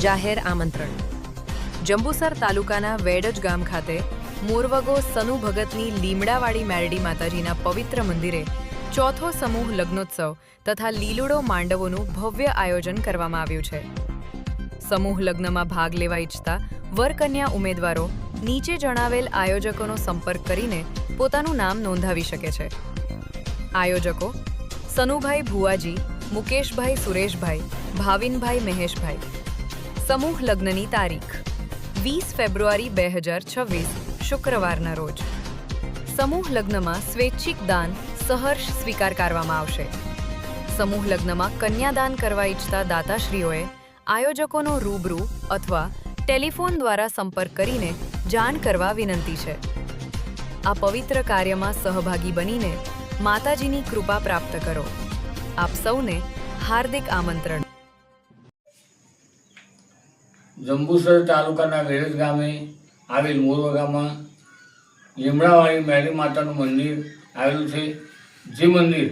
જાહેર આમંત્રણ. જંબુસર તાલુકાના વેડજ ગામ ખાતે મોરવગો સનુ ભગતની લીમડાવાળી મેરડી માતાજીના પવિત્ર મંદિરે ચોથો સમૂહ લગ્નોત્સવ તથા લીલુડો માંડવોનું ભવ્ય આયોજન કરવામાં આવ્યું છે. સમૂહ લગ્નમાં ભાગ લેવા ઈચ્છતા વરકન્યા ઉમેદવારો નીચે જણાવેલ આયોજકોનો સંપર્ક કરીને પોતાનું નામ નોંધાવી શકે છે. આયોજકો: સનુભાઈ ભુવાજી, મુકેશભાઈ સુરેશભાઈ, ભાવિનભાઈ મહેશભાઈ. સમૂહ લગ્નની તારીખ 20 ફેબ્રુઆરી 2026 શુક્રવારના રોજ. સમૂહ લગ્નમાં સ્વૈચ્છિક દાન સહર્ષ સ્વીકાર કરવામાં આવશે. સમૂહ લગ્નમાં કન્યાદાન કરવા ઈચ્છતા દાતાશ્રીઓએ આયોજકોનો રૂબરૂ અથવા ટેલિફોન દ્વારા સંપર્ક કરીને જાણ કરવા વિનંતી છે. આ પવિત્ર કાર્યમાં સહભાગી બનીને માતાજીની કૃપા પ્રાપ્ત કરો. આપ સૌને હાર્દિક આમંત્રણ. જંબુસર તાલુકાના વેડજ ગામે આવેલ મોરવગામાં લીમડાવાળી મેરડી માતાનું મંદિર આવેલું છે. જે મંદિર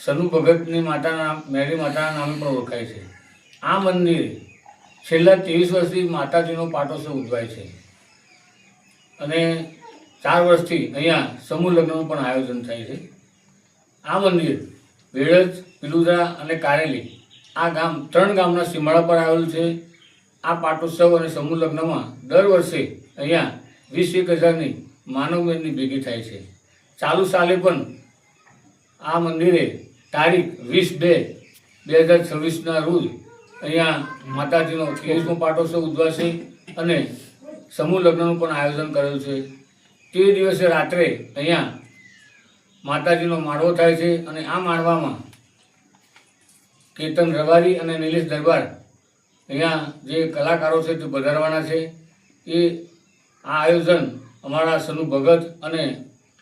સનુ ભગતની માતાના મેરડી માતાના નામે પણ ઓળખાય છે. આ મંદિર છેલ્લા 23 વર્ષથી માતાજીનો પાટોત્સવ ઉજવાય છે અને 4 વર્ષથી અહીંયા સમૂહ લગ્નનું પણ આયોજન થાય છે. આ મંદિર વેડજ, પિલુદરા અને કારેલી આ ગામ 3 ગામના સીમાડા પર આવેલું છે. આ પાટોત્સવ અને સમૂહ લગ્નમાં દર વર્ષે અહીંયા 20,000ની માનવ મેદની ભેગી થાય છે. ચાલુ સાલે પણ આ મંદિરે તારીખ 20/2/2026ના રોજ અહીંયા માતાજીનો 23મો પાટોત્સવ ઉજવાશે અને સમૂહ લગ્નનું પણ આયોજન કરેલું છે. તે દિવસે રાત્રે અહીંયા માતાજીનો માળવો થાય છે અને આ માળવામાં કેતન રબારી અને નિલેશ દરબાર અહીંયા જે કલાકારો છે તે પધારવાના છે. એ આ આયોજન અમારા સનુ ભગત અને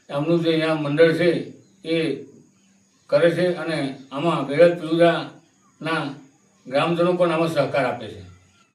એમનું જે અહીંયા મંડળ છે એ કરે છે અને આમાં વેડજ પિલુદાના ગ્રામજનો પણ આમાં સહકાર આપે છે.